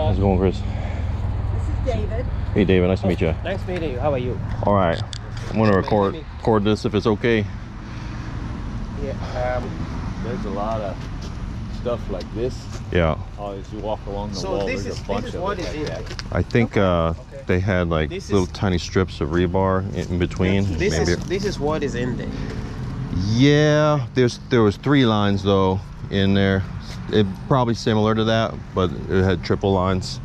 How's it going, Chris? This is David. Hey, David. Nice to meet you. Nice meeting you. How are you? All right. I'm going to record this if it's okay. Yeah. There's a lot of stuff like this. Yeah. As you walk along the So wall, this there's is a bunch of what it is like in that. it. I think they had like little tiny strips of rebar in between. This is what is in there. Yeah. There was 3 lines though in there. It probably similar to that, but it had triple lines.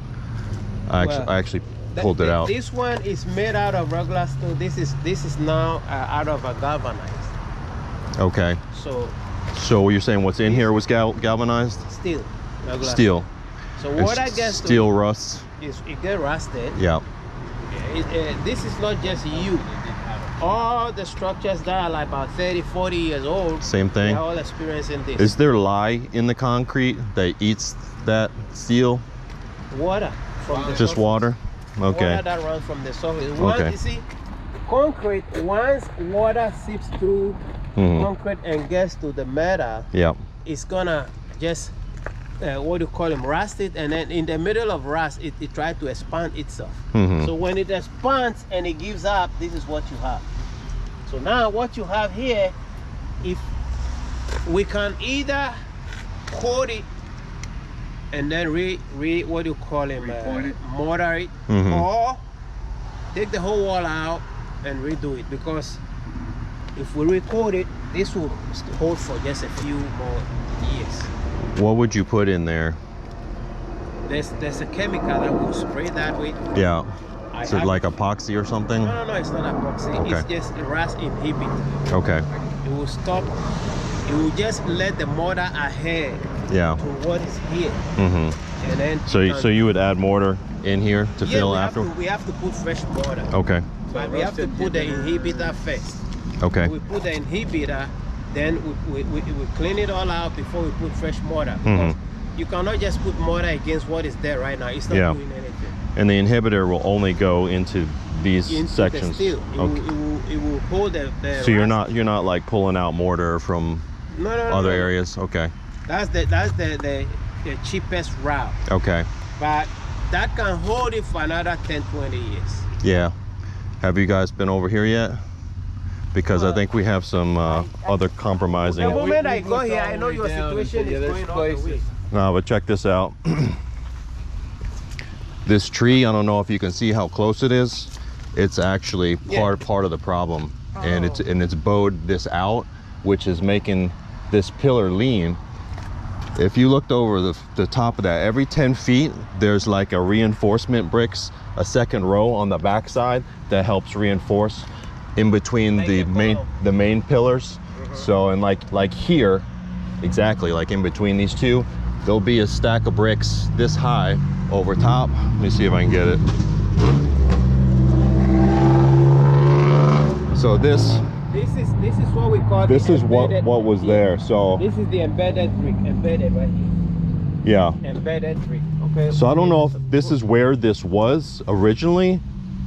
I actually pulled it out. This one is made out of regular steel. This is now out of a galvanized. Okay. So you're saying what's in here was galvanized? Steel. Steel. So what I guess steel rusts. Is it get rusted. Yeah. This is not just you. All the structures that are like about 30-40 years old, same thing. they're all experiencing this. Is there lye in the concrete that eats that steel? Water from the just surface. Water? Okay. Water that runs from the surface. Okay. You see, concrete, once water seeps through concrete and gets to the metal, it's gonna just what do you call them, rust it, and then in the middle of rust it tries to expand itself. So when it expands and it gives up, this is what you have. So now what you have here, if we can either coat it and then what do you call it, mortar it, or take the whole wall out and redo it, because if we recoat it, this will hold for just a few more years. What would you put in there? There's a chemical that will spray that way. Yeah. Is it like epoxy or something? No, it's not epoxy. Okay. It's just a rust inhibitor. Okay. It will stop. It will just let the mortar ahead to what is here. And then so you would add mortar in here to fill after? We have to put fresh mortar. Okay. But we have to put the inhibitor first. Okay. We put the inhibitor, then we clean it all out before we put fresh mortar. Because you cannot just put mortar against what is there right now. It's not doing anything. And the inhibitor will only go into these sections. The steel. It will hold the so you're not like pulling out mortar from other areas. Okay. That's the cheapest route. Okay. But that can hold it for another 10-20 years. Yeah. Have you guys been over here yet? Because I think we have some other compromising. The moment I go here, I know your situation is going all the way. No, but check this out. This tree, I don't know if you can see how close it is. It's actually part of the problem, and it's bowed this out, which is making this pillar lean. If you looked over the top of that, every 10 feet, there's like a reinforcement bricks, a second row on the back side that helps reinforce in between the main pillars. So, and like here, exactly like in between these two, there'll be a stack of bricks this high over top. Let me see if I can get it. So this is what we call. This is what was there. So this is the embedded brick, embedded right here. Yeah. Embedded brick. Okay. So I don't know if this is where this was originally,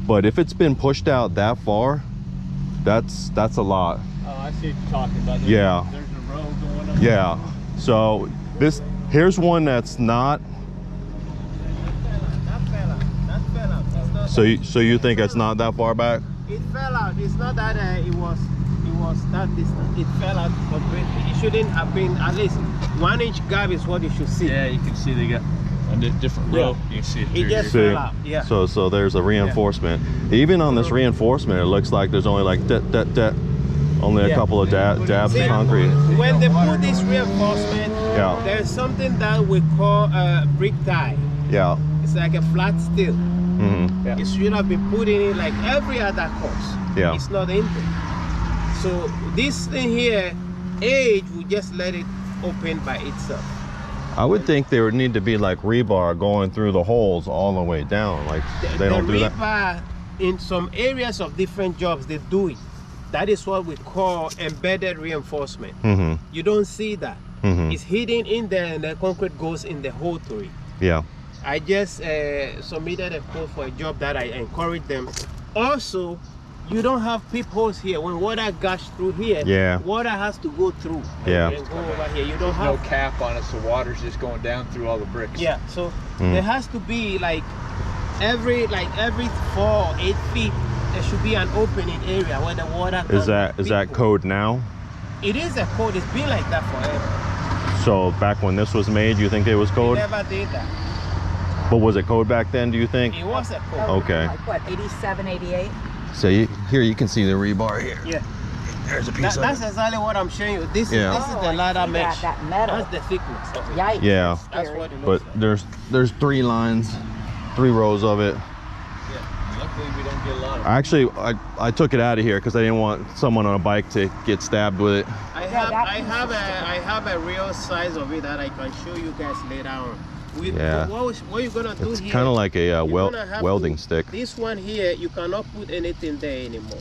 but if it's been pushed out that far, that's a lot. Oh, I see what you're talking about. There's a row going up. Yeah. So here's one that's not. That fell out. So you think it's not that far back? It fell out. It's not that it was that distant. It fell out completely. It shouldn't have been. At least 1 inch gap is what you should see. Yeah, you can see they got a different row. You can see it. It just fell out. Yeah. So there's a reinforcement. Even on this reinforcement, it looks like there's only like only a couple of dabs of concrete. When they put this reinforcement, there's something that we call brick tie. Yeah. It's like a flat steel. It should have been put in like every other course. Yeah. It's not in there. So this thing here, age will just let it open by itself. I would think there would need to be like rebar going through the holes all the way down. Like they don't do that. Rebar, in some areas of different jobs, they do it. That is what we call embedded reinforcement. You don't see that. It's hidden in there, and the concrete goes in the hole to it. Yeah. I just submitted a quote for a job that I encourage them. Also, you don't have peepholes here. When water gush through here, Yeah. water has to go through. Yeah. And go over here. You don't There's no have. cap on it, so water's just going down through all the bricks. Yeah. So there has to be like every 4 or 8 feet, there should be an opening area where the water. Is that code now? It is a code. It's been like that forever. So back when this was made, you think it was We code? never did that. But was it code back then, do you think? It was a code. Okay. Like what, 87, 88? So here you can see the rebar here. Yeah. There's a piece That's exactly what I'm showing you. This Yeah. is the I ladder see mesh. that metal. That's the thickness of it. Yikes. Yeah. That's what it But looks like. there's 3 lines, 3 rows of it. Yeah. Luckily, we don't get a lot of. Actually, I took it out of here because I didn't want someone on a bike to get stabbed with it. I have a real size of it that I can show you guys later on. Yeah. What you're gonna do It's here? kind of like a you're gonna have welding to- stick. This one here, you cannot put anything there anymore.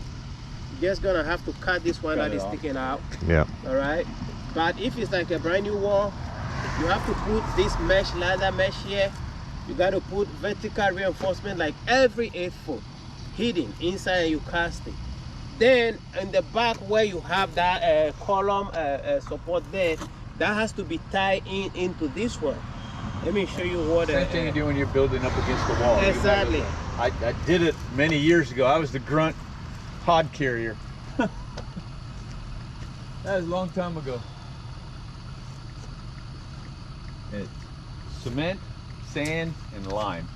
You're just gonna have to cut this one that is sticking out. Yeah. All right. But if it's like a brand new wall, you have to put this mesh, ladder mesh here. You got to put vertical reinforcement like every 8 foot, hidden inside, and you cast it. Then in the back where you have that column support there, that has to be tied into this one. Let me show you what. Same thing you do when you're building up against the wall. Exactly. I did it many years ago. I was the grunt hod carrier. That was a long time ago. It's cement, sand, and lime.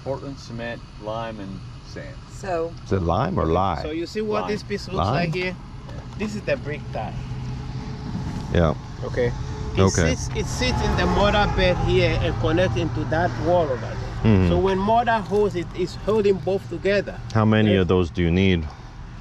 Portland cement, lime, and sand. So, Is it lime or lye? So you see what Lime. this piece looks Lime? like here? This is the brick tie. Yeah. Okay. Okay. It sits in the mortar bed here and connects into that wall over there. Mhm. So when mortar holds it, it's holding both together. How many Okay. of those do you need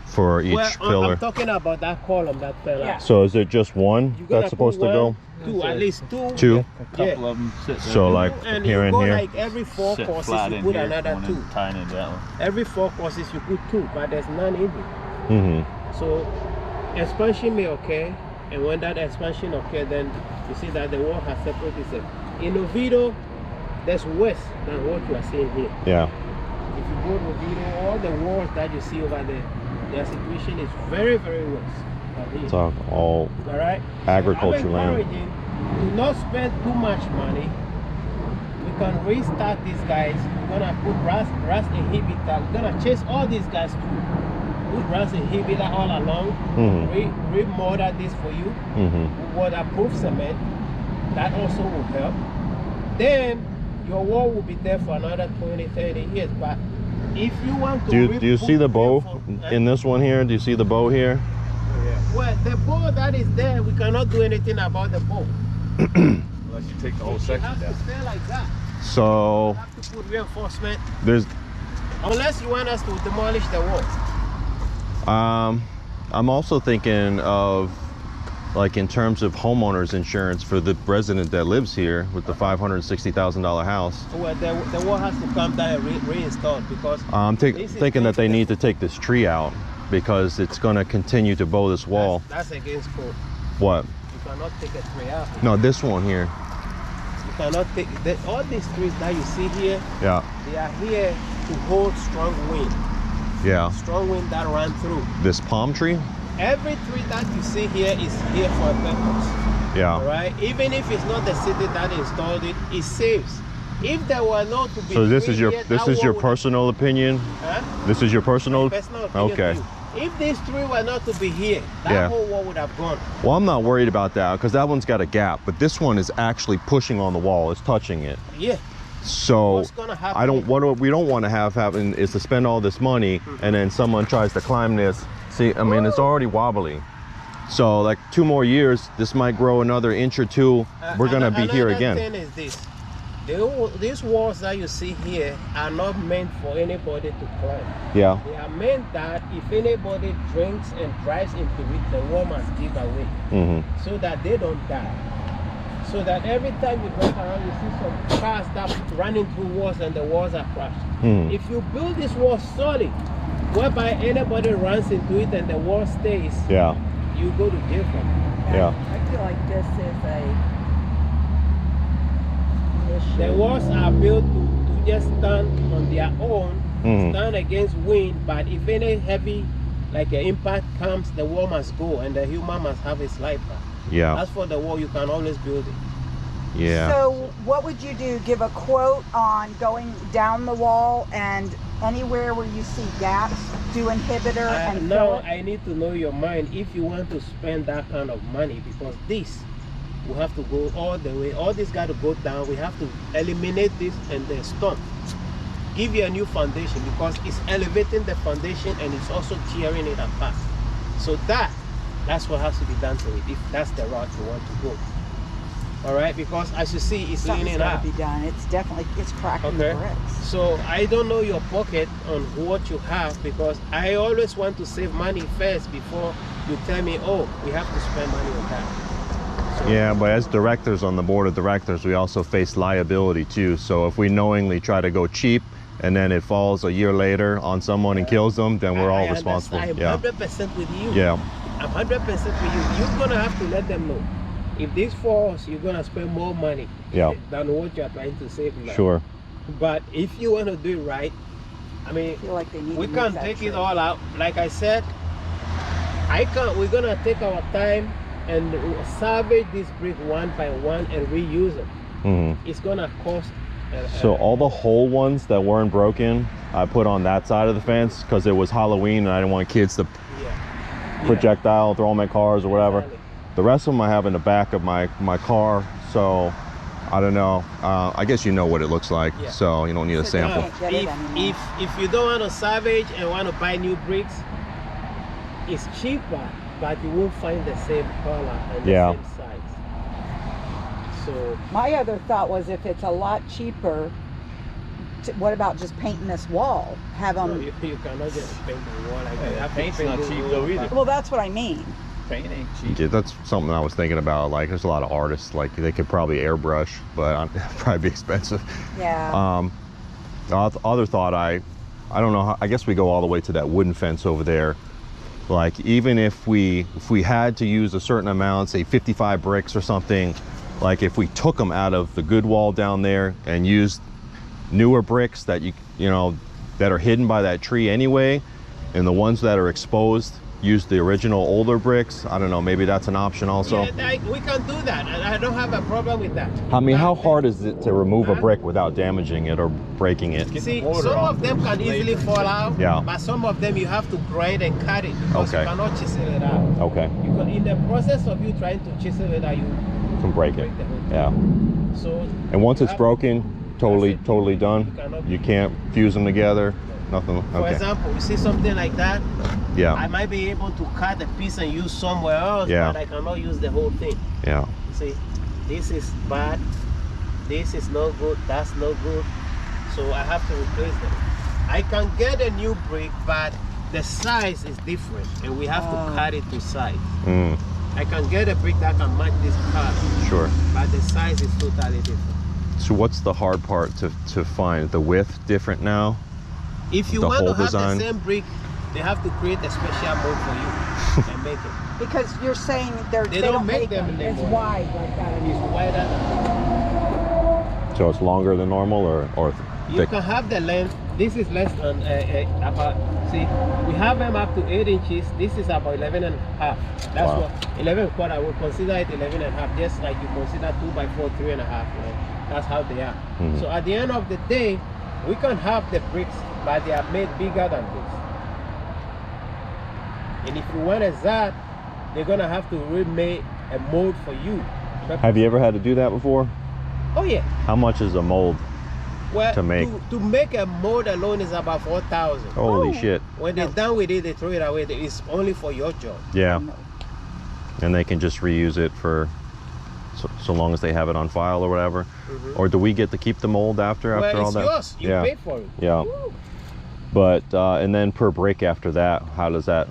for each Well, pillar? I'm talking about that column that fell Yeah. out. So is it just one You're gonna that's supposed put to go? one, Two, at least two. 2? A couple of them sit So like And here you and go here? like every 4 sit courses, flat you in put here, another one 2. and tying into that one. Every 4 courses, you put 2, but there's none in here. Mm-hmm. So expansion may occur, and when that expansion occurs, then you see that the wall has separated itself. In Oviedo, there's worse than what you are seeing here. Yeah. If you go to Oviedo, all the walls that you see over there, their situation is very, very worse than here. It's all All right? agriculture I'm land. encouraging, do not spend too much money. We can restart these guys. We're gonna put rust inhibitor. We're gonna chase all these guys through. Put rust inhibitor all along. Mhm. Remortar this for you. Mm-hmm. With waterproof cement. That also will help. Then your wall will be there for another 20, 30 years. But if you want to Do you see the bow reinforce- in this one here? Do you see the bow here? Well, the bow that is there, we cannot do anything about the bow. Unless you take the whole It section has down. to stay like that. So You have to put reinforcement, there's unless you want us to demolish the wall. I'm also thinking of like in terms of homeowners insurance for the resident that lives here with the $560,000 house. Well, the wall has to come down and reinstalled because I'm this is thinking that they against need to take this tree out because it's going to continue to bow this wall. That's against code. What? You cannot take a tree out. No, this one here. You cannot take all these trees that you see here. Yeah. They are here to hold strong wind. Yeah. Strong wind that run through. This palm tree? Every tree that you see here is here for a purpose. Yeah. All right. Even if it's not the city that installed it, it saves. If there were not to be So this tree is your here, that your wall would- personal opinion? Huh? This is your personal? Personal opinion Okay. to you. If this tree were not to be here, that Yeah. whole wall would have gone. Well, I'm not worried about that because that one's got a gap, but this one is actually pushing on the wall. It's touching it. Yeah. So What's gonna happen? what we don't want to have happen is to spend all this money and then someone tries to climb this. See, I mean, it's already wobbly. So like 2 more years, this might grow another inch or 2. We're gonna be here again. Another thing is this. These walls that you see here are not meant for anybody to climb. Yeah. They are meant that if anybody drinks and drives into it, the wall must give away. Mm-hmm. So that they don't die. So that every time you drive around, you see some cars that running through walls and the walls are crushed. Mhm. If you build this wall solid, whereby anybody runs into it and the wall stays, Yeah. you go to jail for it. Yeah. I feel like this is a The walls are built to just stand on their own, stand against wind, but if any heavy, like an impact comes, the wall must go and the human must have his life back. Yeah. As for the wall, you can always build it. Yeah. So what would you do? Give a quote on going down the wall and anywhere where you see gaps, do inhibitor and fill now it? I need to know your mind if you want to spend that kind of money, because this will have to go all the way. All this got to go down. We have to eliminate this and the stump. Give you a new foundation because it's elevating the foundation and it's also tearing it apart. So that's what has to be done to it if that's the route you want to go. All right, because as you see, it's Something's leaning got out. to be done. It's definitely, it's cracking the bricks. So I don't know your pocket on what you have, because I always want to save money first before you tell me, oh, we have to spend money on that. So, yeah, but as directors on the board of directors, we also face liability too. So if we knowingly try to go cheap and then it falls a year later on someone and kills them, then we're all responsible. I'm 100% with you. Yeah. I'm 100% with you. You're gonna have to let them know. If this falls, you're gonna spend more money than what you're trying to save now. Sure. But if you want to do it right, I mean, I feel like they need we to can move that take it tree. all out. Like I said, we're gonna take our time and salvage this brick one by one and reuse it. It's gonna cost. So all the whole ones that weren't broken, I put on that side of the fence because it was Halloween and I didn't want kids to projectile, throw them at cars or whatever. Exactly. The rest of them I have in the back of my car, so I don't know. I guess you know what it looks like, so you don't need a sample. If you don't want to salvage and want to buy new bricks, it's cheaper, but you won't find the same color and the same size. So my other thought was, if it's a lot cheaper, what about just painting this wall? Have them. you cannot just paint the wall like that. Paint's not cheap though either. Well, that's what I mean. Paint ain't cheap. Yeah, that's something I was thinking about. Like, there's a lot of artists, like they could probably airbrush, but it'd probably be expensive. Yeah. The other thought, I don't know how, I guess we go all the way to that wooden fence over there. Like, even if we had to use a certain amount, say 55 bricks or something, like if we took them out of the good wall down there and used newer bricks that you know that are hidden by that tree anyway, and the ones that are exposed, use the original older bricks. I don't know, maybe that's an option also. Yeah, we can do that, and I don't have a problem with that. I mean, how hard is it to remove a brick without damaging it or breaking it? See, some of them can easily fall out, Yeah. but some of them you have to grind and cut it because Okay. you cannot chisel it out. Okay, You can, in the process of you trying to chisel it out, you can break it. the whole thing. Yeah. So And once you it's have- broken, totally done. You cannot- You can't fuse them together. Nothing. For Okay. example, you see something like that, I Yeah. might be able to cut a piece and use somewhere else, Yeah. but I cannot use the whole thing. Yeah. You see, this is bad, this is no good, that's no good, so I have to replace them. I can get a new brick, but the size is different, and we have to cut it to size. Mm, I can get a brick that can match this car, sure. but the size is totally different. So what's the hard part to find? The width different now? If you The want to whole have design? the same brick, they have to create a special mold for you and make it. Because you're saying they don't make them It's anymore. wide like that It's anymore. wider than So it's longer than normal or you thick? can have the length. This is less than about, see, we have them up to 8 inches. This is about 11 and a half. That's Wow. what 11 and a quarter. I would consider it 11 and a half, just like you consider 2 by 4, 3 and a half. You know? That's how they are. Mhm. So at the end of the day, we can have the bricks, but they are made bigger than this. And if you want a that, they're gonna have to remake a mold for you. Have you ever had to do that before? Oh yeah. How much is a mold? Well, To make? to make a mold alone is about 4,000. Holy shit. When they're done with it, they throw it away. It's only for your job. Yeah. And they can just reuse it for so long as they have it on file or whatever. Or do we get to keep the mold after Well, all it's that? yours. You Yeah. paid for it. Yeah. But and then per brick after that, how does that?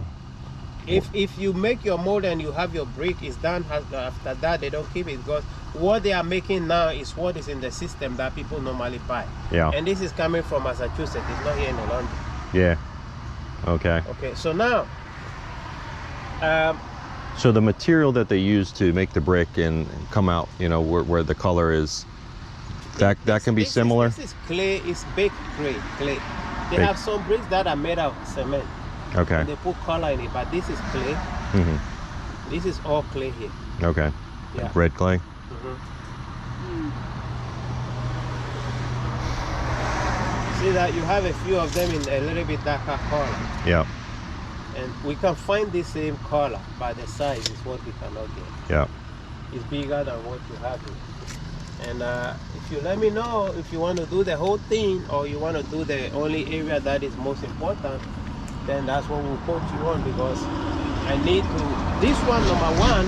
If you make your mold and you have your brick, it's done. After that, they don't keep it because what they are making now is what is in the system that people normally buy. Yeah. And this is coming from Massachusetts. It's not here in London. Yeah. Okay. Okay. So now, So the material that they use to make the brick and come out, you know, where the color is That can be similar. This is clay. It's baked clay. They Baked. have some bricks that are made of cement. Okay. They put color in it, but this is clay. This is all clay here. Okay. Yeah. Red clay. See that you have a few of them in a little bit darker color. Yeah. And we can find the same color, but the size is what we cannot get. Yeah. It's bigger than what you have here. And if you let me know if you want to do the whole thing or you want to do the only area that is most important, then that's what we'll coach you on, because I need to, this one, number one,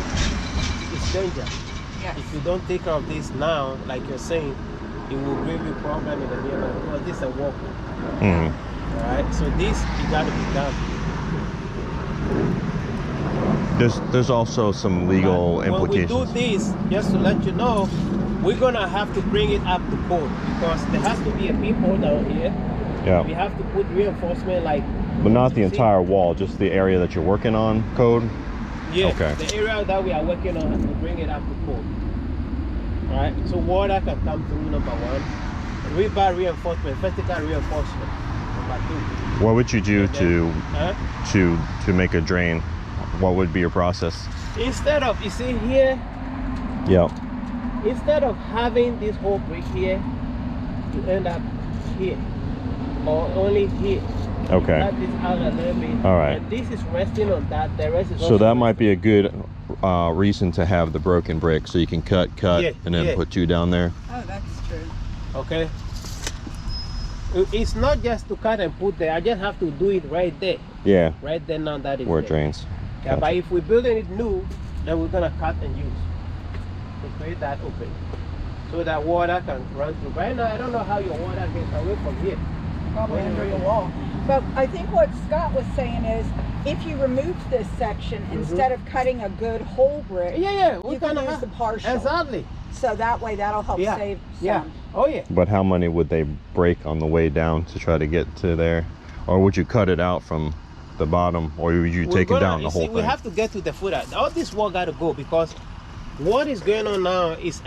is danger. Yes. If you don't take care of this now, like you're saying, it will give you problem in the near future, because this is a walk. All right, so this, you got to be done. There's also some legal But implications. when we do this, just to let you know, we're gonna have to bring it up to code, because there has to be a peephole down here. Yeah. We have to put reinforcement like. But not the See? entire wall, just the area that you're working on code. Yeah. Okay. The area that we are working on has to bring it up to code. All right. So water can come through, number one. Rebar reinforcement, vertical reinforcement, number two. What would you do And then- to make a drain? What would be your process? Instead of, you see here, Yeah. instead of having this whole brick here, you end up here or only here. Okay. That is out a little bit. All right. And this is resting on that. The rest is So also that might be a good reason to have the broken brick, so you can cut, Yeah, and then yeah. put two down there. Oh, that's true. okay. It's not just to cut and put there. I just have to do it right there. Yeah. Right there now that is Where it there. drains. Yeah, but if we're building it new, then we're gonna cut and use to create that opening, so that water can run through. Right now, I don't know how your water gets away from here. Probably under the wall. But I think what Scott was saying is, if you remove this section, instead of cutting a good whole brick, Yeah, we you can can use the partial. Exactly. So that way that'll help Yeah. save some. Yeah. Oh yeah. But how many would they break on the way down to try to get to there? Or would you cut it out from the bottom, or would you take it down the whole thing? We have to get to the footer. All this wall got to go, because what is going on now is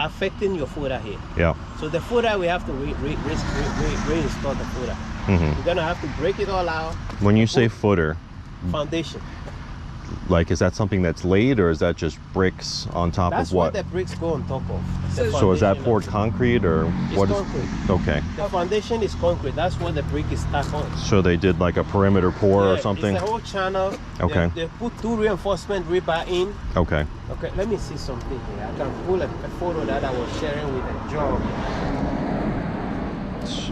affecting your footer here. Yeah. So the footer, we have to reinstall the footer. We're gonna have to break it all out. When you say footer, Foundation. like, is that something that's laid, or is that just bricks on top That's of what? the bricks go on top of. The So is that foundation poured of- concrete, or It's what is? concrete. Okay. The foundation is concrete. That's what the brick is stuck on. So they did like a perimeter pour or Yeah, something? It's a whole channel. Okay. They put two reinforcement rebar in. Okay. Okay, let me see something here. I can pull a photo that I was sharing with a job.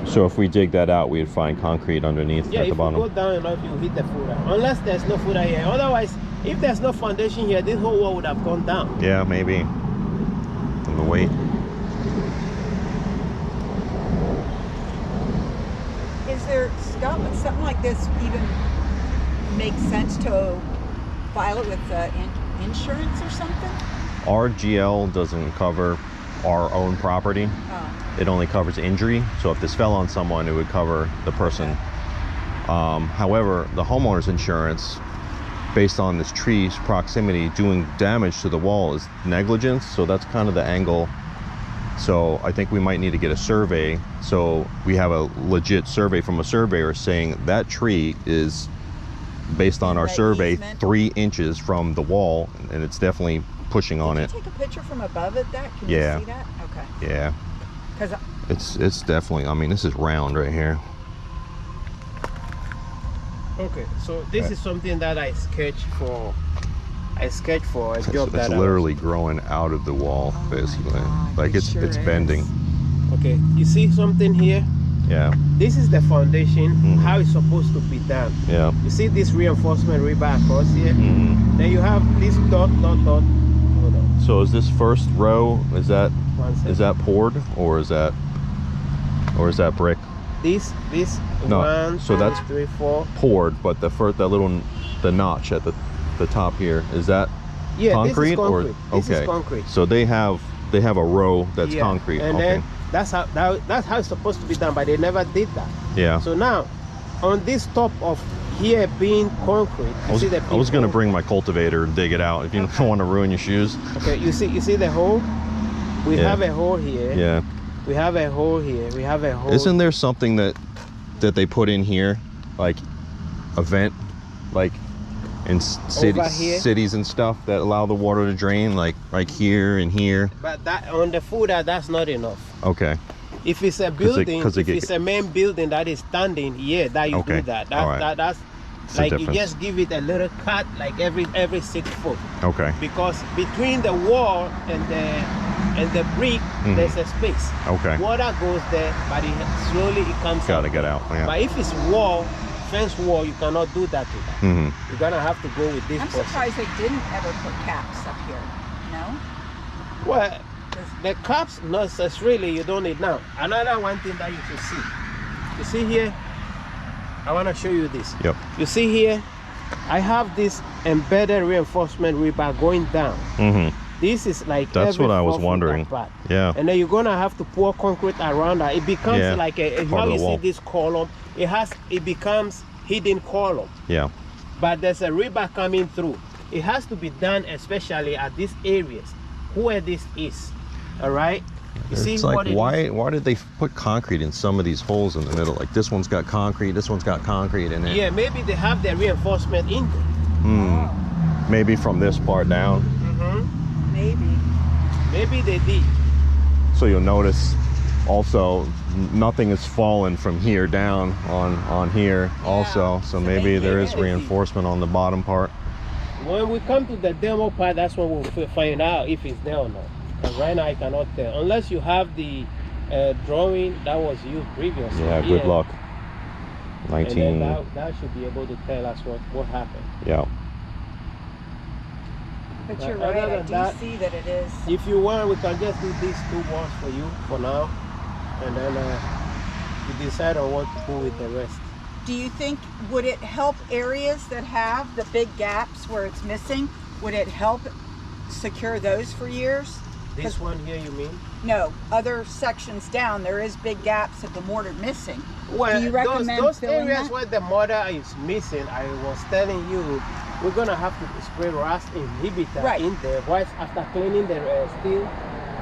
So if we dig that out, we'd find concrete underneath Yeah, at the if bottom. you go down enough, you hit the footer. Unless there's no footer here. Otherwise, if there's no foundation here, this whole wall would have gone down. Yeah, maybe. And the weight. Is there, Scott, would something like this even make sense to file it with insurance or something? Our GL doesn't cover our own property. Oh. It only covers injury. So if this fell on someone, it would cover the person. However, the homeowner's insurance, based on this tree's proximity, doing damage to the wall is negligence. So that's kind of the angle. So I think we might need to get a survey. So we have a legit survey from a surveyor saying that tree is, based on our Right survey, easement. 3 inches from the wall, and it's definitely pushing on it. Did you take a picture from above it, that? Can Yeah. you see that? Okay. Yeah. Because It's definitely, I mean, this is round right here. Okay, so this is something that I sketched for a It's, job that I literally growing out of the wall, Oh my basically. God, Like it it's sure is. bending. Okay, you see something here? Yeah. This is the foundation, how it's supposed to be done. Yeah. You see this reinforcement rebar across here? Mhm. Then you have this dot. Hold on. So is this first row, is that One second. poured, or is that brick? This No, 1, so 2, that's- 3, 4. Poured, but the notch at the top here, is that Yeah, concrete, this is concrete. or This okay? is concrete. So they have a row that's Yeah, concrete. and okay. then that's how it's supposed to be done, but they never did that. Yeah. So now, on this top of here being concrete, you see the I was gonna people- bring my cultivator and dig it out if you don't want to ruin your shoes. Okay, you see the hole? We Yeah. have a hole here. Yeah. We have a hole here. We have a hole. Isn't there something that they put in here, like a vent, like in cities and stuff that allow the water to drain, like here and here? But that on the footer, that's not enough. Okay. If it's a building, if it's a main building that is standing, yeah, that you do that. That's like you just give it a little cut, like every 6 foot. Okay. Because between the wall and the brick, there's a space. Okay. Water goes there, but slowly it comes out. Gotta get out. Yeah. But if it's fence wall, you cannot do that to that. You're gonna have to go with this. I'm surprised they didn't ever put caps up here. No. Well, the caps not necessarily you don't need now. Another one thing that you should see. You see here. I want to show you this. Yep. You see here, I have this embedded reinforcement rebar going down. This is like that's what I was wondering. Yeah. And then you're gonna have to pour concrete around that. It becomes like how you see this column. It becomes hidden column. Yeah. But there's a rebar coming through. It has to be done especially at these areas where this is. All right. You see like what why did they put concrete in some of these holes in the middle? Like this one's got concrete, this one's got concrete in it. Yeah, maybe they have their reinforcement in there. Maybe from this part down. Maybe they did. So you'll notice also nothing is fallen from here down on here also. So maybe there is reinforcement on the bottom part. When we come to the demo part, that's when we'll find out if it's there or not. Because right now I cannot tell. Unless you have the drawing that was used previously. Yeah, good luck. 19. And then that should be able to tell us what happened. Yeah. But you're right, I do see that it is. If you want, we can just do these 2 walls for you for now. And then you decide on what to do with the rest. Do you think, would it help areas that have the big gaps where it's missing? Would it help secure those for years? This one here, you mean? No, other sections down, there is big gaps of the mortar missing. Well, do you recommend those filling areas that? where the mortar is missing, I was telling you, we're gonna have to spray rust inhibitor in there. Once after cleaning the steel,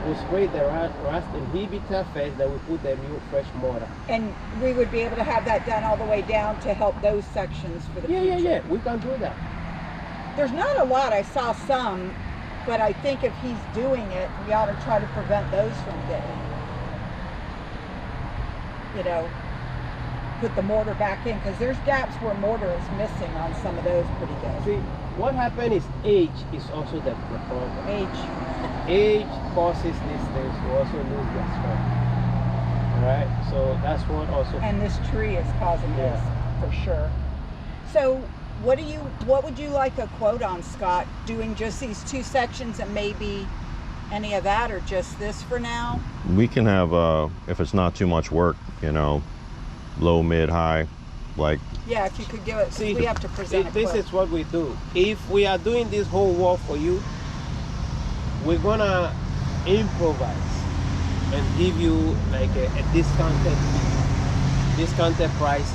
we spray the rust inhibitor first, then we put the new fresh mortar. And we would be able to have that done all the way down to help those sections for the future. Yeah, we can do that. There's not a lot, I saw some, but I think if he's doing it, we ought to try to prevent those from getting, you know, put the mortar back in, because there's gaps where mortar is missing on some of those pretty good. See, what happened is age is also the problem. Age causes these things to also lose their strength. Alright, so that's what also. And this tree is causing this for sure. So what would you like a quote on, Scott? Doing just these 2 sections and maybe any of that, or just this for now? We can have if it's not too much work, you know, low, mid, high, like. Yeah, if you could give it. See, we have to present this is what we do. If we are doing this whole wall for you, we're gonna improvise and give you like a discounted price,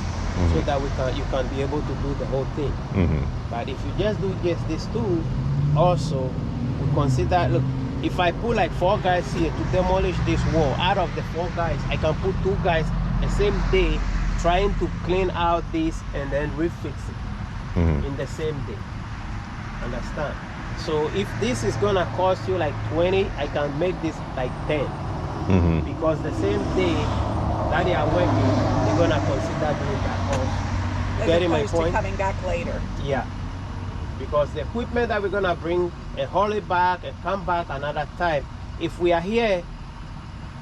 so that you can be able to do the whole thing. But if you just do just these 2, also we consider, look, if I put like 4 guys here to demolish this wall, out of the 4 guys, I can put 2 guys the same day trying to clean out this and then refix it in the same day. Understand? So if this is gonna cost you like 20, I can make this like 10. Because the same day that they are working, they're gonna consider doing that also. Getting my point? Coming back later. Yeah. Because the equipment that we're gonna bring and haul it back and come back another time, if we are here,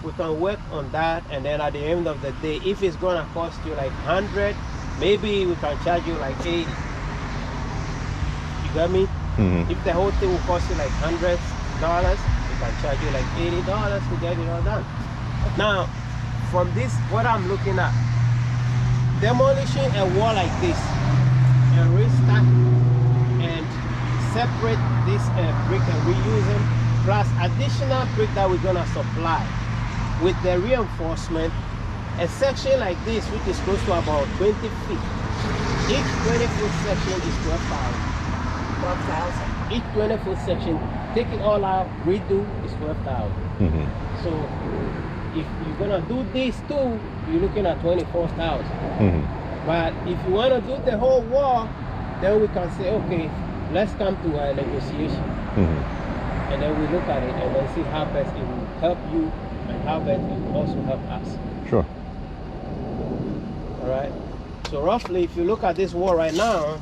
we can work on that, and then at the end of the day, if it's gonna cost you like 100, maybe we can charge you like 80. You got me? If the whole thing will cost you like $100, we can charge you like $80 to get it all done. Now, from this, what I'm looking at, demolishing a wall like this and restack and separate this brick and reuse them, plus additional brick that we're gonna supply with the reinforcement. A section like this, which is close to about 20 feet, each 20-foot section is 12,000. 12,000. Each 20-foot section, take it all out, redo, is 12,000. So if you're gonna do these two, you're looking at 24,000. But if you want to do the whole wall, then we can say, okay, let's come to a negotiation. And then we look at it and then see how best it will help you and how best it will also help us. Sure. All right. So roughly, if you look at this wall right now,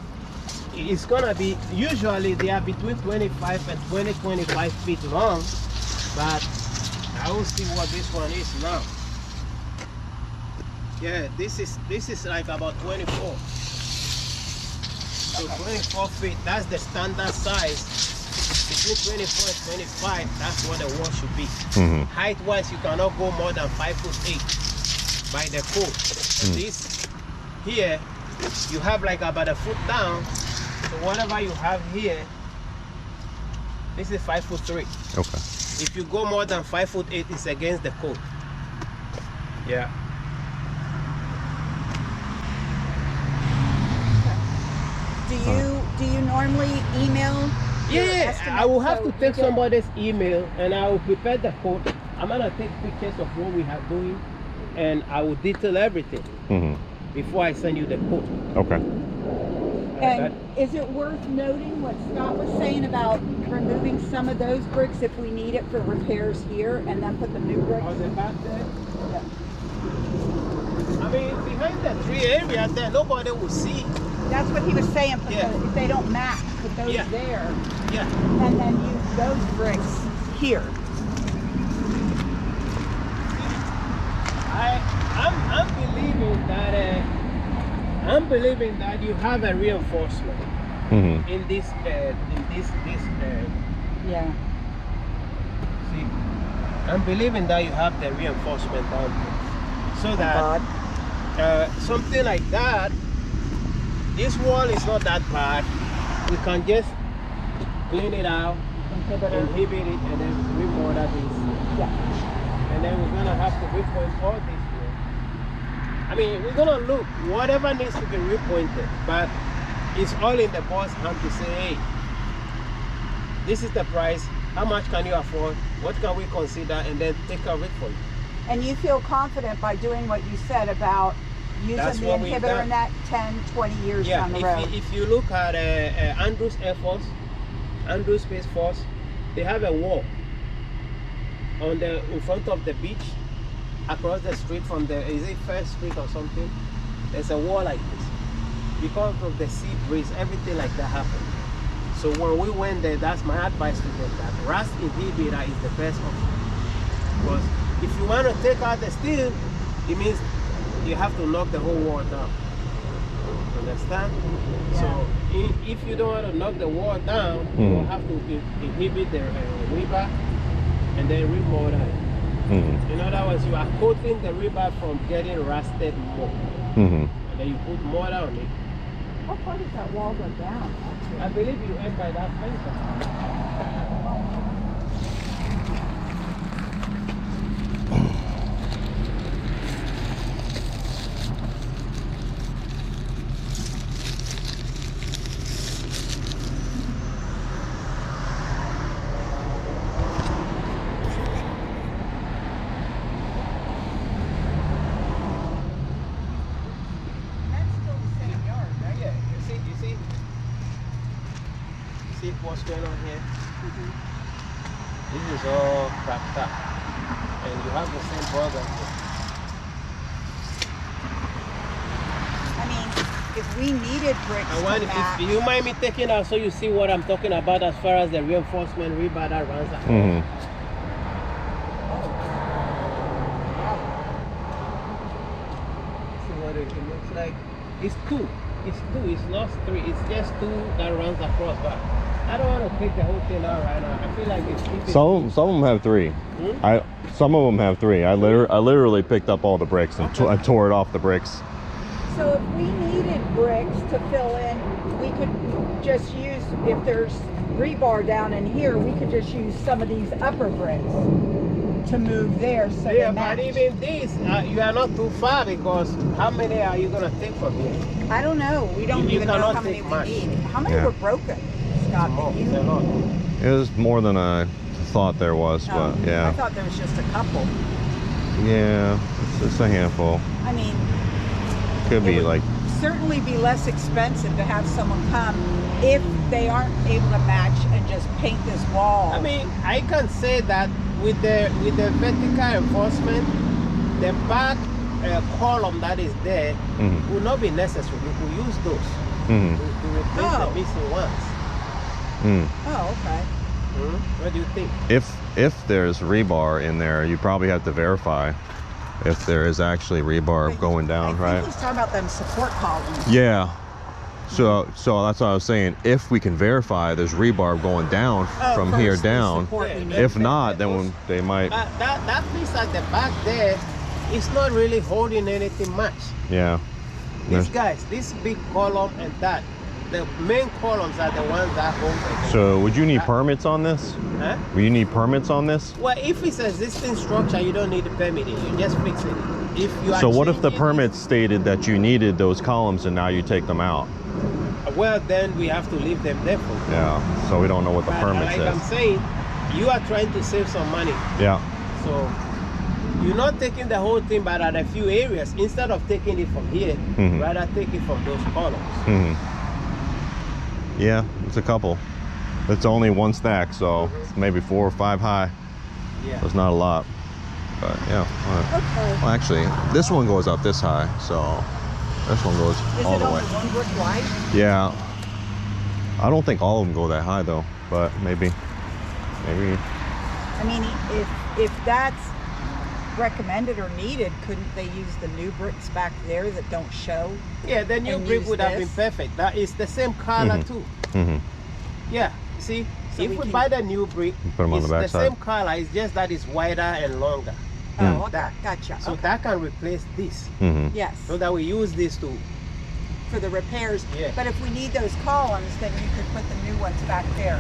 it's gonna be, usually they are between 25 and 25 feet long, but I will see what this one is now. Yeah, this is like about 24. So 24 feet, that's the standard size. Between 24 and 25, that's what the wall should be. Height-wise, you cannot go more than 5'8" by the code. This here, you have like about a foot down. So whatever you have here, this is 5'3". Okay. If you go more than 5'8", it's against the code. Yeah. Do you normally email? Yeah, I will have to take somebody's email and I will prepare the quote. I'm gonna take pictures of what we are doing and I will detail everything before I send you the quote. Okay. And is it worth noting what Scott was saying about removing some of those bricks if we need it for repairs here and then put the new bricks? On the back there? Yeah. I mean, behind the tree area there, nobody will see. That's what he was saying, put if they don't match, put those there. Yeah. And then use those bricks here. I'm believing that you have a reinforcement in this yeah. See, I'm believing that you have the reinforcement down here, so that something like that. This wall is not that bad. We can just clean it out, inhibit it, and then remortar this. Yeah. And then we're gonna have to repoint all this here. I mean, we're gonna look whatever needs to be repointed, but it's all in the boss hand to say, hey, this is the price. How much can you afford? What can we consider? And then take care of it for you. And you feel confident by doing what you said about using the inhibitor in that 10, 20 years down the road. If you look at Andrews Air Force, Andrews Space Force, they have a wall in front of the beach, across the street from the, is it First Street or something? There's a wall like this. Because of the sea breeze, everything like that happened. So when we went there, that's my advice to them, that rust inhibitor is the best option. Because if you want to take out the steel, it means you have to knock the whole wall down. Understand? Yeah. So if you don't want to knock the wall down, you will have to inhibit the rebar and then remortar it. In other words, you are coating the rebar from getting rusted more. And then you put mortar on it. How far does that wall go down? I believe you end by that fence. What's going on here? This is all cracked up, and you have the same problem here. I mean, if we needed bricks if you mind me taking out so you see what I'm talking about as far as the reinforcement rebar that runs across. See what it looks like? It's two. It's not three. It's just two that runs across. But I don't want to take the whole thing out right now. I feel like it's some of them have three. Some of them have three. I literally picked up all the bricks and I tore it off the bricks. So if we needed bricks to fill in, we could just use, if there's rebar down in here, we could just use some of these upper bricks to move there. So yeah, but even these, you are not too far, because how many are you going to take from here? I don't know. We don't even know how many we need. How many were broken, Scott? It was more than I thought there was, but yeah. I thought there was just a couple. Yeah, it's a handful. I mean, Could be would like, certainly be less expensive to have someone come if they aren't able to match and just paint this wall. I mean, I can say that with the vertical enforcement, the back column that is there will not be necessary. We could use those to replace the missing ones. Oh, okay. What do you think? if there's rebar in there, you probably have to verify if there is actually rebar going down, I right? think he's talking about them support columns. Yeah. So that's what I was saying. If we can verify there's rebar going down from first, here the down, support we need. if not, then they might. That piece at the back there is not really holding anything much. Yeah. These guys, this big column and that, the main columns are the ones that hold it. So would you need permits on this? Huh? Will you need permits on this? Well, if it's an existing structure, you don't need the permit. You just fix it. If you are So what if the changing permit stated that you needed those columns and now you take them out? it, well, then we have to leave them there for you. Yeah. So we don't know what the But permit like says. I'm saying, you are trying to save some money. Yeah. So you're not taking the whole thing, but at a few areas, instead of taking it from here, rather take it from those columns. Yeah, it's a couple. It's only one stack, so it's maybe 4 or 5 high. Yeah. So it's not a lot. But yeah. Okay. Well, actually, this one goes up this high, so this one goes Is all it the only way. one brick wide? Yeah. I don't think all of them go that high though, but maybe. I mean, if that's recommended or needed, couldn't they use the new bricks back there that don't show? Yeah, the new And brick use would have been this? perfect. That is the same color too. Yeah, see, So if we we can- buy the new brick, Put 'em on it's the the backside. same color. It's just that it's wider and longer. Oh, okay. That. Gotcha. So Okay. that can replace this. Yes, So that we use this to. for the repairs. Yeah. But if we need those columns, then you could put the new ones back there.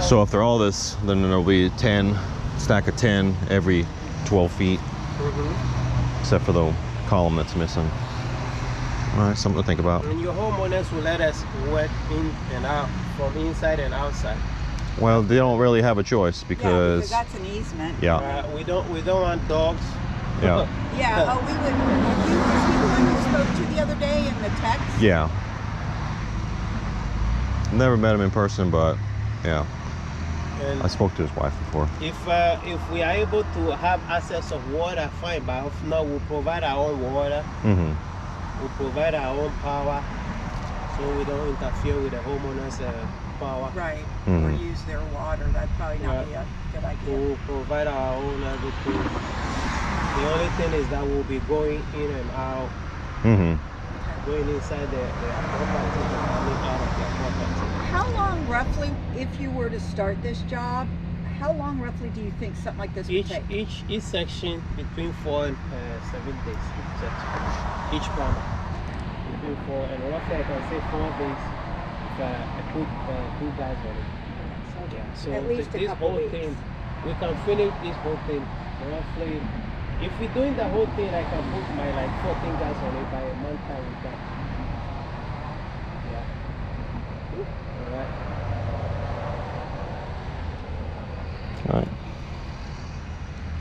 So if they're all this, then there'll be 10, stack of 10 every 12 feet, except for the column that's missing. All right, something to think about. And your homeowners will let us work in and out, from inside and outside. Well, they don't really have a choice yeah, because, that's an easement. yeah, We don't want dogs. yeah, Yeah. Oh, we would. Are you the one you spoke to the other day in the text? yeah. Never met him in person, but yeah, And I spoke to his wife before. if we are able to have access of water, fine. But if not, we'll provide our own water. We'll provide our own power, so we don't interfere with the homeowners' power. Right. Or use their water. That'd probably not be a good idea. We'll provide our own everything. The only thing is that we'll be going in and out, going inside the property and coming out of the property. How long roughly, if you were to start this job, how long roughly do you think something like this would take? Each section between 4 and 7 days. Each planner between 4 and roughly I can say 4 days if I put 2 guys on it. Yeah. So At least a this couple whole weeks. thing, we can finish this whole thing roughly. If we're doing the whole thing, I can put my like 14 guys on it by a month time with that. Yeah. All right. All right,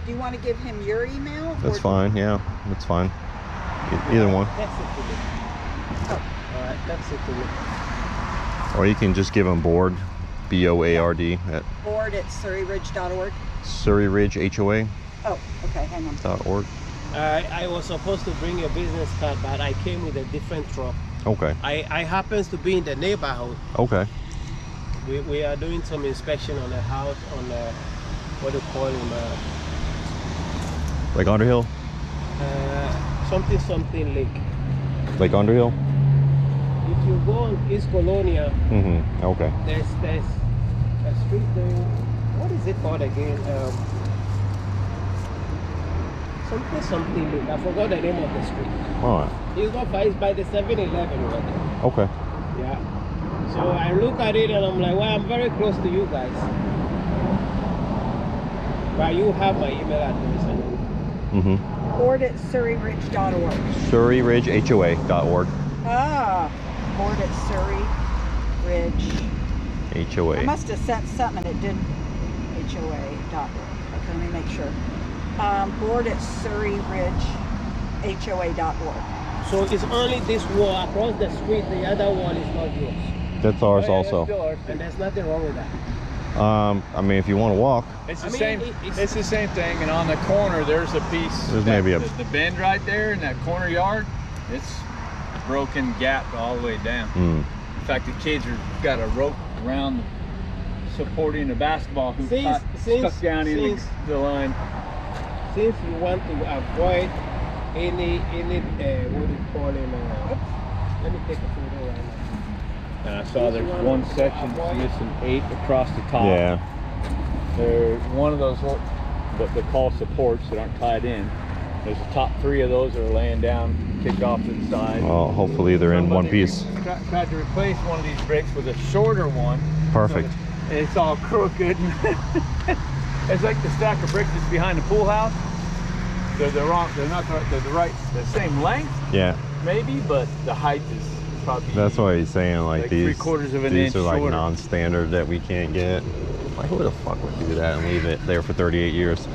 Do you want to give him your email? that's or- fine. Yeah, that's fine. Either one, Text it to me. Oh. All right, text it to me. or you can just give him board, BOARD at Board at surreyridge.org. SurreyRidgeHOA.org. Oh, okay, hang on. I was supposed to bring a business card, but I came with a different truck. Okay. I happens to be in the neighborhood. Okay. We are doing some inspection on the house on what do you call him? Like Underhill? Something lake. Like Underhill? If you go on East Colonia, Okay. there's a street there. What is it called again? Something lake. I forgot the name of the street. All right. It's by the 7-Eleven right there. Okay. Yeah. So I look at it and I'm like, well, I'm very close to you guys. But you have my email address. Board at surreyridge.org. SurreyRidgeHOA.org. Ah, board at Surrey Ridge. I HOA. must have sent something and it didn't. HOA.org. let me make sure. Board at surreyridgehoa.org. So it's only this wall across the street. The other wall is not yours. That's ours Oh, yeah, also. that's still ours, too. And there's nothing wrong with that. I mean, if you want to walk, It's the I mean, same. It's the same thing. And on the corner, there's a piece. There's maybe a- the bend right there in that corner yard. It's broken, gapped all the way down. mm, In fact, the kids got a rope around supporting a basketball hoop stuck down in the line. Since you want to avoid any what do you call it? Let me take a photo right now. And I saw there's one section that's missing 8 across the top. yeah. They're one of those what they call supports that aren't tied in. There's the top 3 of those that are laying down, kicked off to the side. Well, hopefully they're in one Somebody piece. Tried to replace one of these bricks with a shorter one. Perfect. So it's all crooked. It's like the stack of bricks that's behind the pool house. They're the wrong. They're not. They're the same length, Yeah. maybe, but the height is probably. That's why he's saying like these. 3/4 of an these inch are like shorter. non-standard that we can't get. Like who the fuck would do that and leave it there for 38 years?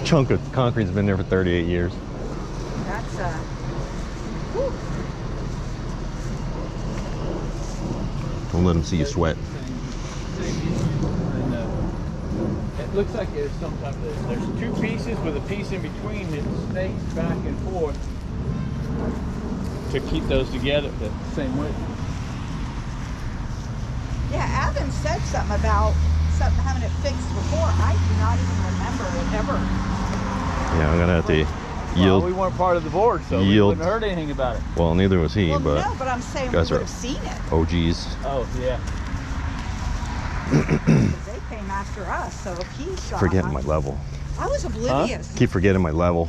Chunk of concrete's been there for 38 years. That's Don't let them see you sweat. And, it looks like there's some type of. There's 2 pieces with a piece in between that snakes back and forth to keep those together the same width. yeah. Evan said something about having it fixed before. I do not even remember it ever. Yeah, I'm gonna have to Well, yield. we weren't part of the board, so we Yield. wouldn't heard anything about it. Well, neither was he, Well, but no, but I'm saying we guys would are- have seen it. OGs. Oh yeah. Because they came after us, so if he saw Forgetting my level. I was oblivious. Keep forgetting my level.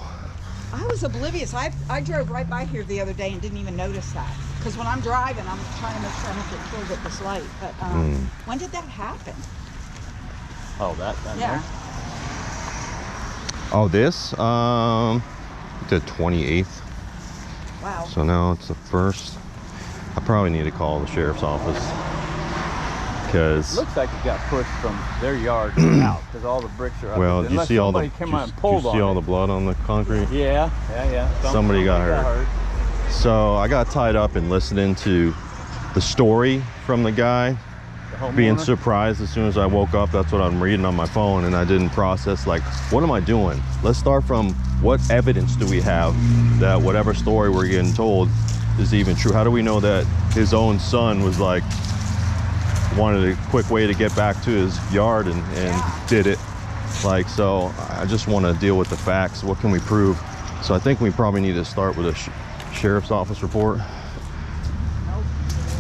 I was oblivious. I drove right by here the other day and didn't even notice that. Because when I'm driving, I'm trying to make sure I don't get killed at this light. But when did that happen? Oh, that. Yeah. Oh, this the 28th. Wow. So now it's the 1st. I probably need to call the sheriff's office because Looks like it got pushed from their yard out because all the bricks are up. well, did you Unless see all the somebody came out and did pulled you see on all it. the blood on the concrete? Yeah. Somebody got hurt. So I got tied up in listening to the story from the guy, The being homeowner. surprised as soon as I woke up. That's what I'm reading on my phone, and I didn't process like, what am I doing? Let's start from what evidence do we have that whatever story we're getting told is even true? How do we know that his own son was like wanted a quick way to get back to his yard and did it? Like, so I just want to deal with the facts. What can we prove? So I think we probably need to start with a sheriff's office report,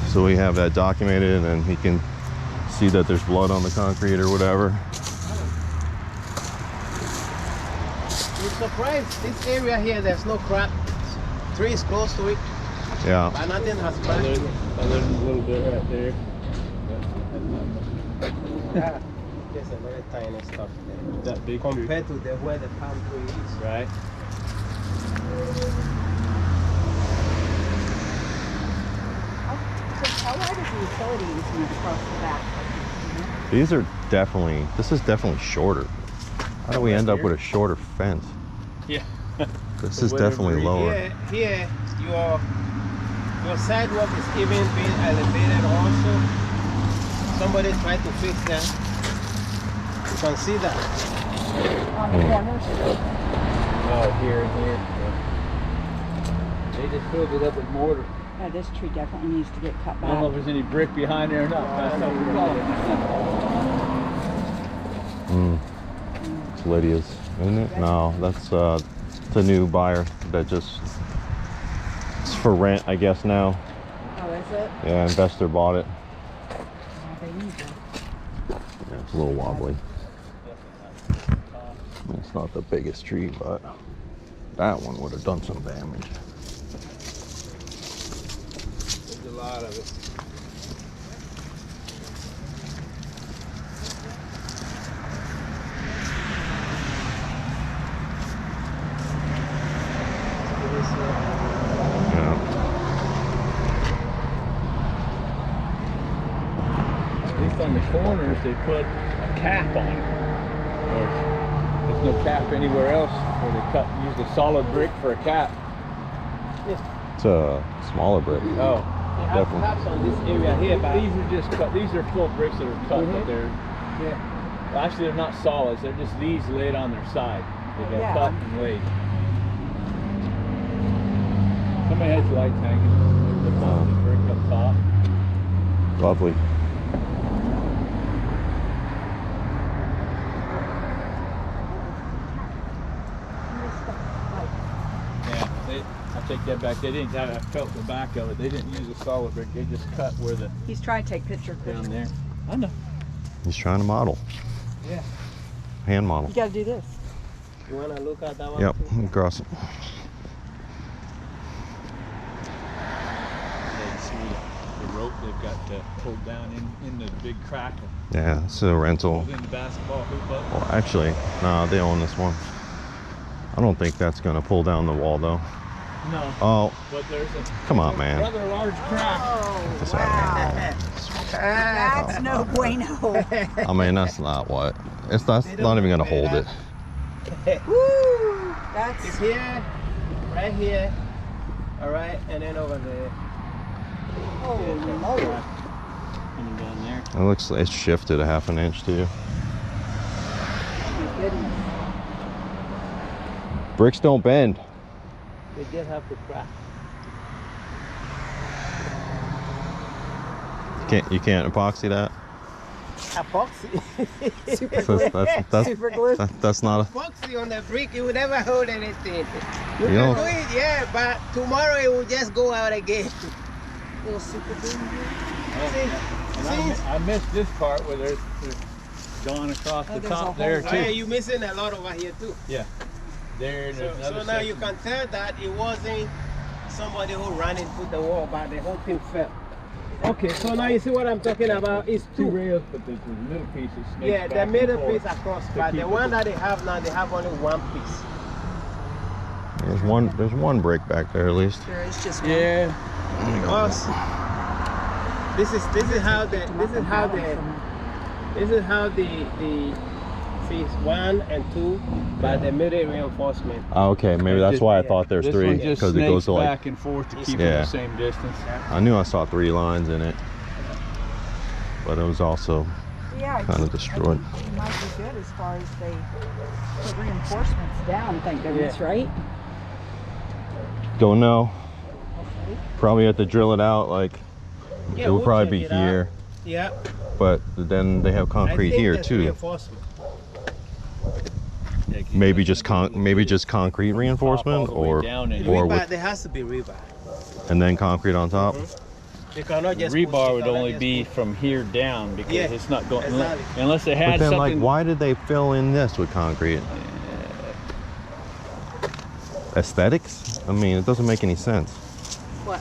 so we have that documented and he can see that there's blood on the concrete or whatever. You're surprised this area here, there's no crap. Trees close to it, Yeah. but nothing has cracked. Other than a little bit right there. Yeah, there's another tiny stuff there. That big tree. Compared to where the palm tree is. Right. How wide is the utility easement across the back? These are definitely, this is definitely shorter. How do we end up with a shorter fence? Yeah. This The is whatever definitely you- lower. Here, your sidewalk is even being elevated also. Somebody tried to fix that. You can see that. On the corners? Oh, here and here. Yeah. They just filled it up with mortar. Yeah, this tree definitely needs to get cut I don't know if back. there's any brick behind there or not. That's what we call it. It's Lydia's, isn't it? No, that's it's a new buyer that just, it's for rent, I guess now. Oh, is it? Yeah, investor bought it. Oh, they need to. Yeah, it's a little wobbly. It's not the biggest tree, but that one would have done some damage. There's a lot of it. Yeah. At least on the corners, they put a cap on it. There's no cap anywhere else where they use the solid brick for a cap. It's a smaller brick. Oh, They have Definitely. caps on this area here, but these are just cut. These are full bricks that are cut, but they're well, actually they're not solids. They're just these laid on their side. They got Yeah. cut and laid. Somebody has lights hanging. The brick up top. Lovely. I take that back. They didn't have. I felt the back of it. They didn't use a solid brick. They just cut where the He's trying to take picture. down there. I know. He's trying to model. Yeah. Hand model. You got to do this. you wanna look at that one? Yep, too? across it. Yeah, you see the rope they've got pulled down in the big crack. Yeah, it's a rental. Pulled in the basketball hoop up. Well, actually, nah, they own this one. I don't think that's gonna pull down the wall though. No. Oh, But there's a come on, man. rather large crack. Oh, This out of That's no bueno. I mean, that's not what. That's not even gonna hold it. Woo! That's It's here, right here, all right, and then over there. holy moly. Coming down there. It looks like it's shifted a half an inch too. Oh my goodness. Bricks don't bend. They just have to crack. You can't epoxy that. Epoxy. Super glue. Super glue. That's not a. Epoxy on the brick, it will never hold anything. You You can know- do it, yeah, but tomorrow it will just go out again. Little super glue. And I missed this part where there's gone across the there's a top hole there right Yeah, too. you're missing a lot over here too. Yeah. There and there's So another now you section. can tell that it wasn't somebody who ran into the wall, but the whole thing fell. Okay, so now you see what I'm talking about? It's Two two. rails, but there's the middle piece is snakes Yeah, back the and middle forth piece across, to but keep the it- one that they have now, they have only one piece. There's one brick back there at least. There is just one. Yeah. Because this is how the see it's 1 and 2, but the middle reinforcement. Oh, okay, maybe that's why I Yeah. thought there's This three one just because it goes snakes to like. back and forth to keep it Yeah. the same distance. I knew I saw 3 lines in it, but it was also Yeah, kind of destroyed. I think it might be good as far as they put reinforcements down, thank goodness, right? Don't know. Probably have to drill it out. Like Yeah, it would we'll probably check be it out. here, Yeah. but then they have I concrete think here there's too. reinforcement. Maybe just concrete reinforcement, all the way or down and- or Rebar, with, there has to be rebar. and then concrete on top. You cannot just push Rebar it, would cannot only just be push from here down because Yeah, it's not going exactly. unless they But had then, something. like, why did they fill in this with concrete? Aesthetics? I mean, it doesn't make any sense. What?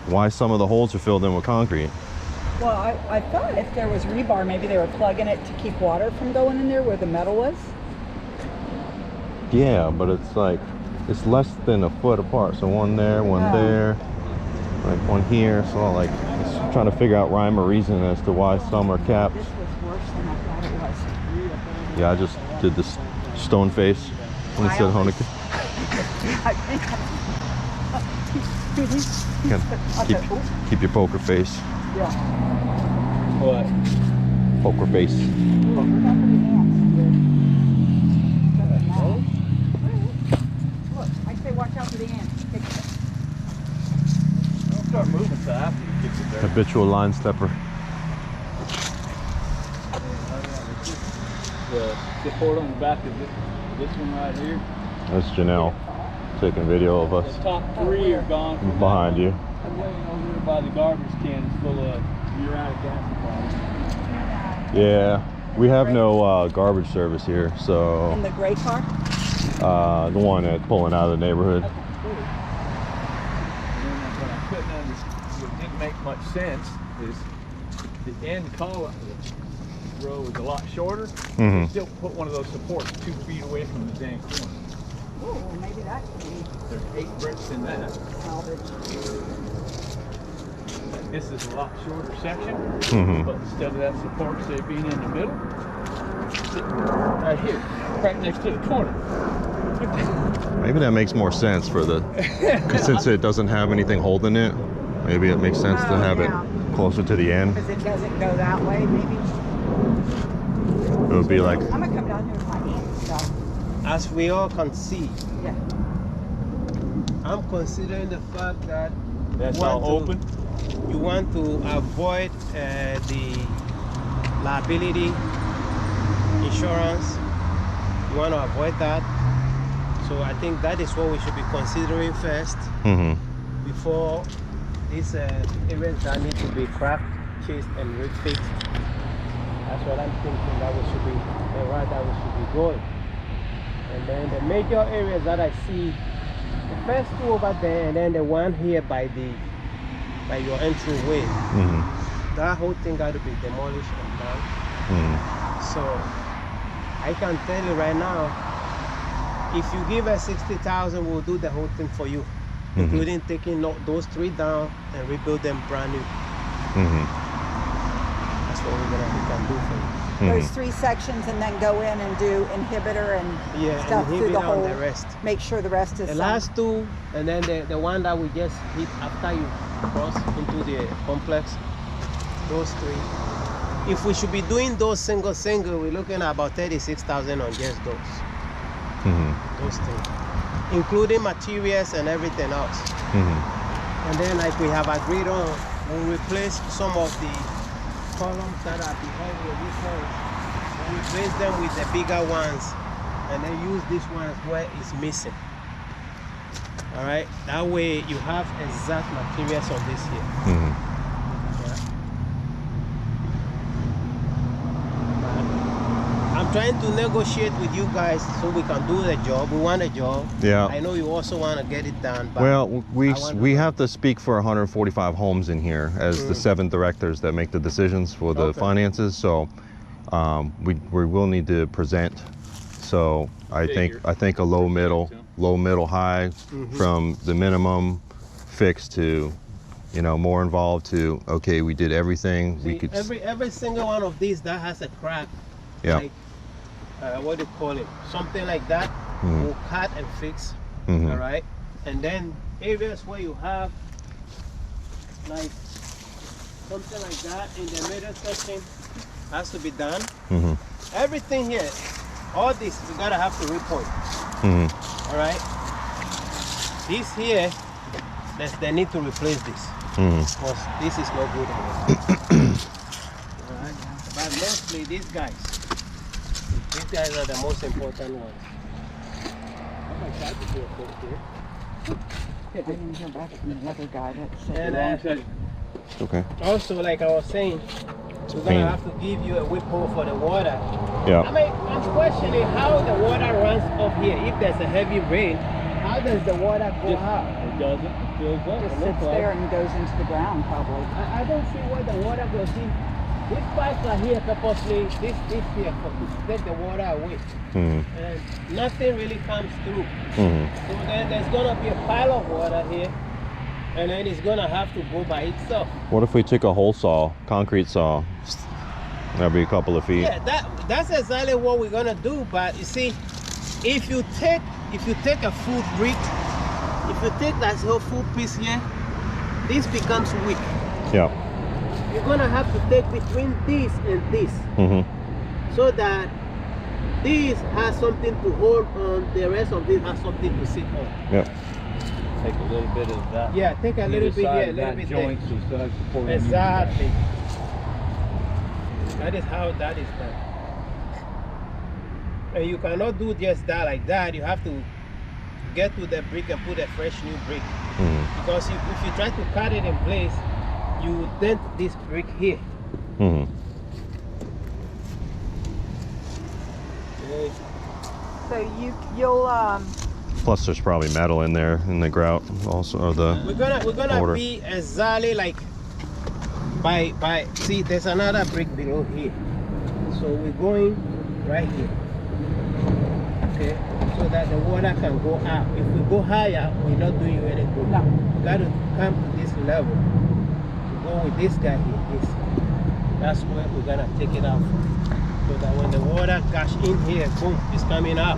Why some of the holes are filled in with concrete? Well, I thought if there was rebar, maybe they were plugging it to keep water from going in there where the metal was. Yeah, but it's like it's less than a foot apart. So one there, one Yeah. there, like one here. So like, just trying to figure out rhyme or reason as to why some are capped. This was worse than I thought it was. Yeah, I just did this stone face when it said Honecker. Keep your poker face. Yeah. What? Poker face. Look, I say watch out for the ants. Don't start moving so after you get it there. Habitual line stepper. The support on the back of this one right here. That's Janelle taking video of The us top 3 are gone. From behind you. that laying over there by the garbage cans full of uric acid bottles. Yeah, we have no garbage service here, In so the gray car? the one that's pulling out of the neighborhood. And then what I couldn't understand, what didn't make much sense, is the end column, the row is a lot shorter. Mhm. They still put one of those supports 2 feet away from the dang corner. Oh, well, maybe that could be There's 8 bricks in that. salvage. This is a lot shorter section, Mhm. but instead of that support say being in the middle, Right here, right next to the corner. Maybe that makes more sense for the, since it doesn't have anything holding it, maybe it makes sense to have it closer to the end. Because it doesn't go that way, maybe. It would be like, I'm gonna come down here with my hands, so. As we all can see, Yeah. I'm considering the fact that That's you all want open. you want to avoid the liability insurance. You want to avoid that. So I think that is what we should be considering first before these areas that need to be cracked, chased, and refixed. That's what I'm thinking that we should be the route that we should be going. And then the major areas that I see, the first two over there, and then the one here by your entryway. That whole thing got to be demolished and done. So I can tell you right now, if you give us 60,000, we'll do the whole thing for you, including taking those three down and rebuild them brand new. That's what we can do for you. Those 3 sections, and then go in and do inhibitor and stuff through the whole. The rest. Make sure the rest is. The last two, and then the one that we just hit after you cross into the complex. Those 3. If we should be doing those single, we're looking at about 36,000 on just those. Those things, including materials and everything else. And then, like we have agreed on, we'll replace some of the columns that are behind these ones. We'll replace them with the bigger ones, and then use these ones where it's missing. All right, that way you have exact materials on this here. I'm trying to negotiate with you guys so we can do the job. We want a job. Yeah. I know you also want to get it done. But well, we have to speak for 145 homes in here as the 7 directors that make the decisions for the finances. So we will need to present. So I think a low, middle, high, from the minimum fixed to, you know, more involved to, okay, we did everything. See, we could every single one of these that has a crack. Yeah. Like, what do you call it? Something like that. We'll cut and fix. All right. And then areas where you have like something like that in the middle section has to be done. Everything here, all this, we gotta have to repoint. All right. This here, they need to replace this because this is no good anymore. All right. But mostly these guys are the most important ones. I might try to do a quick here. I didn't hear back from the other guy that said. And okay. also, like I was saying, we're gonna have to give you a whip hole for the water. Yeah. I mean, I'm questioning how the water runs up here. If there's a heavy rain, how does the water go out? It doesn't. It fills up. Just sits there and goes into the ground, probably. I don't see where the water goes in. These pipes are here purposely, this here to take the water away. And nothing really comes through. So then there's gonna be a pile of water here, and then it's gonna have to go by itself. What if we took a hole saw, concrete saw? That'd be a couple of feet. Yeah, that's exactly what we're gonna do. But you see, if you take a full brick, if you take that whole full piece here, this becomes weak. Yeah. You're gonna have to take between this and this, so that this has something to hold on, the rest of this has something to sit on. Yep. Take a little bit of that. Yeah, take a little bit here, a little bit there. Exactly. That is how that is done. And you cannot do just that like that. You have to get to the brick and put a fresh new brick. Because if you try to cut it in place, you dent this brick here. Okay. So you'll Plus, there's probably metal in there in the grout also, or the. We're gonna be exactly like by see. There's another brick below here, so we're going right here. Okay, so that the water can go out. If we go higher, we're not doing you any good. No. We got to come to this level. Go with this guy here. That's where we're gonna take it out from. so that when the water gush in here, boom, it's coming out.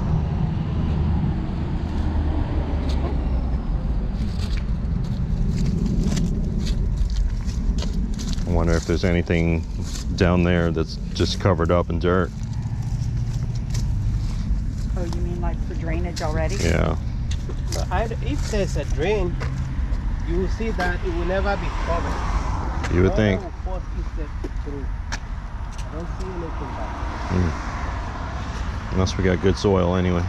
I wonder if there's anything down there that's just covered up in dirt. Oh, you mean like for drainage already? Yeah. But if there's a drain, you will see that it will never be covered. You would think. Water will force itself through. I don't see anything back. Unless we got good soil anyway.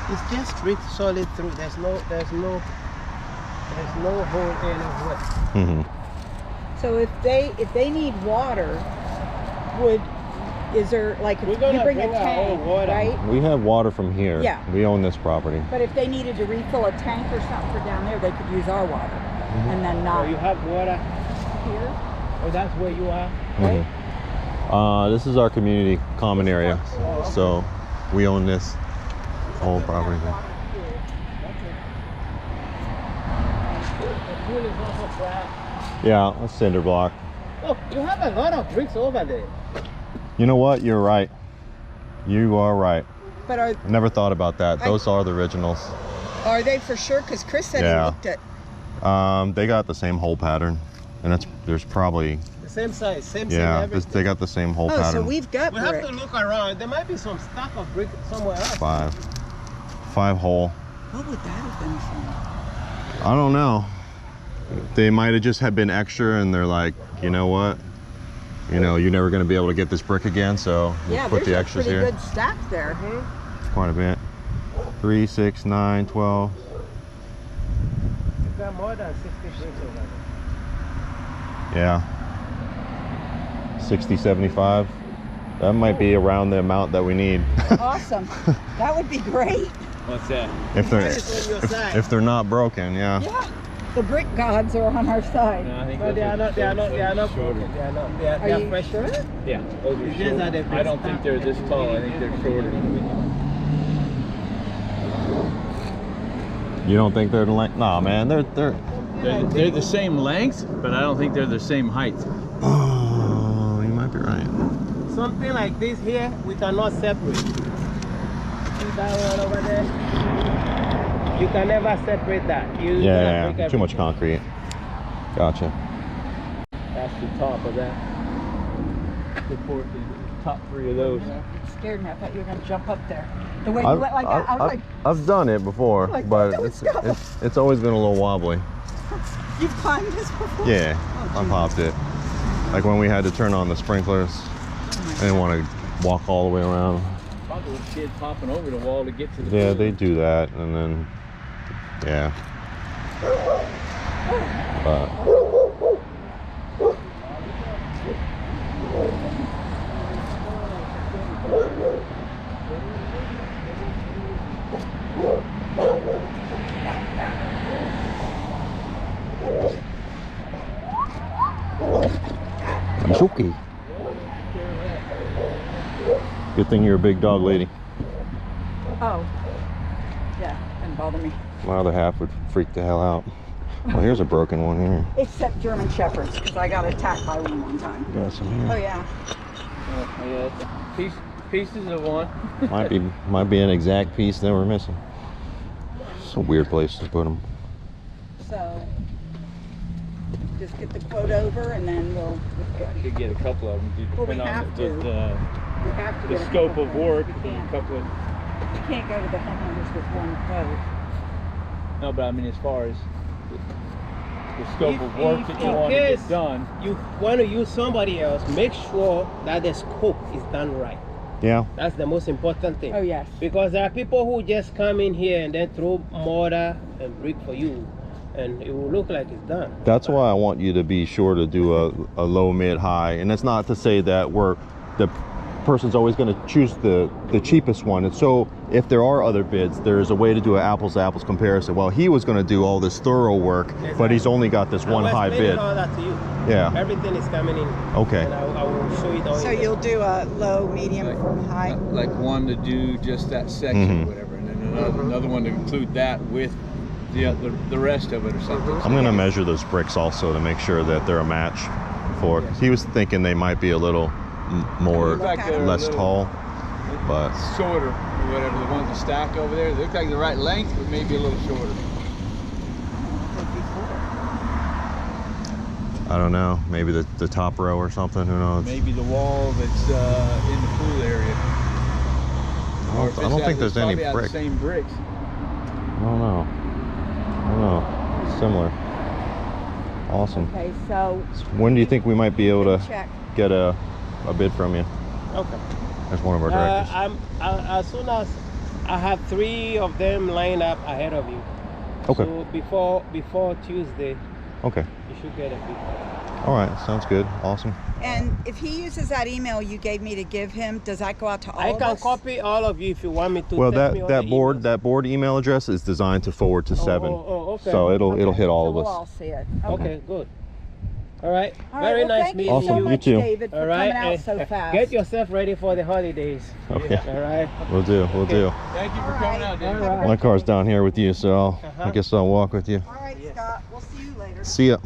It's just brick solid through. There's no hole anywhere. So if they need water, is there like if We're you gonna bring a bring our tank, own water. right? We have water from here. Yeah. We own this property. But if they needed to refill a tank or something for down there, they could use our water, and then So not you have water here. Oh, that's where you are, right? This is our community common area. So we own this whole property. The pool is also flat. Yeah, a cinder block. Oh, you have a lot of bricks over there. You know what? You're right. You are right. But are Never thought about that. Those are the originals. they for sure? Because Chris said Yeah. he looked at. They got the same hole pattern, and there's probably The same size, same everything. they got the same hole Oh, pattern. so we've got We brick. have to look around. There might be some stack of brick somewhere else. Five hole. What would that have been from? I don't know. They might have just been extra, and they're like, you know what? You know, you're never going to be able to get this brick again, so we'll put the extras there's a here. pretty good stack there. Quite a bit. 3, 6, 9, 12. You've got more than 60 bricks over there. Yeah. 60, 75. That might be around the amount that we need. Awesome. That would be great. What's that? if they're not broken, yeah. Yeah. The brick gods are on our side. No, I think But they are not broken. They are not. They are fresh. Sure? Yeah, those are It's just that shorter. they're I don't think they're this tall. I think they're shorter. You don't think they're the length? Nah, man, they're They're the same length, but I don't think they're the same height. Oh, you might be right. Something like this here, we cannot separate. See that one over there? You can never separate that. Yeah, too much concrete. Gotcha. That's the top of that. The top 3 of those. It scared me. I thought you were going to jump up there. The way you went like that, I was like, I've done it before, like, but let's go. it's always been a little wobbly. you've climbed this before? Yeah, I popped it. Like when we had to turn on the sprinklers, I didn't want to walk all the way around. Probably with kids hopping over the wall to get to the Yeah, pool. they do that, and then, yeah. But it's okay. Good thing you're a big dog lady. Oh. Yeah, didn't bother me. My other half would freak the hell out. Well, here's a broken one here. Except German Shepherds, because I got attacked by one time. Got some Oh, here. yeah. Yeah, pieces of one. Might be an exact piece that we're missing. It's a weird place to put them. So, just get the quote over and then we'll Could get a couple of them. Well, we Depend on have to. the, we have to the get a scope couple of quotes. work. We A can't, couple of, we can't go to the homeowners with one quote. no, but I mean as far as the scope of work If that you in want to case get done. you want to use somebody else, make sure that the scope is done right. Yeah. That's the most important thing. Oh, yes. Because there are people who just come in here and then throw mortar and brick for you, and it will look like it's done. That's why I want you to be sure to do a low, mid, high. And that's not to say that the person's always going to choose the cheapest one. And so if there are other bids, there's a way to do an apples to apples comparison. Well, he was going to do all this thorough work, but he's only got this one high bid. All that to you. Yeah. Everything is coming in. Okay. And I will show it all. So in you'll do a low, medium, high? Like one to do just that section or whatever, and then another one to include that with the rest of it or something. I'm going to measure those bricks also to make sure that they're a match. before. He was thinking they might be a little more, Look like they're less a little tall, but shorter, or whatever. The ones that stack over there, they look like the right length, but maybe a little shorter. I don't know. Maybe the top row or something. Who knows? Maybe the wall that's in the pool area. I don't think there's any bricks. The same bricks. I don't know. I don't know. Similar. Awesome. Okay, so When do you think we might be able to check. get a bid from you? Okay. As one of our directors. As soon as I have 3 of them lined up ahead of you. Okay. So before Tuesday, Okay. you should get a bid. All right. Sounds good. Awesome. And if he uses that email you gave me to give him, does that go out to all I of can us? copy all of you if you want me to. Well, text me all the emails. that board email address is designed to forward to 7. Okay. So it'll hit all So of we'll us. all see it. Okay, good. All right. All right, Very well, nice thank meeting you Awesome. so You much, too. David, for All right. coming out so fast. Get yourself ready for the holidays. Okay. All right. We'll do. We'll do. Thank you for All coming right. out, Dave. All right. My car's down here with you, so I guess I'll walk with you. All right, Scott. We'll see you later. See ya.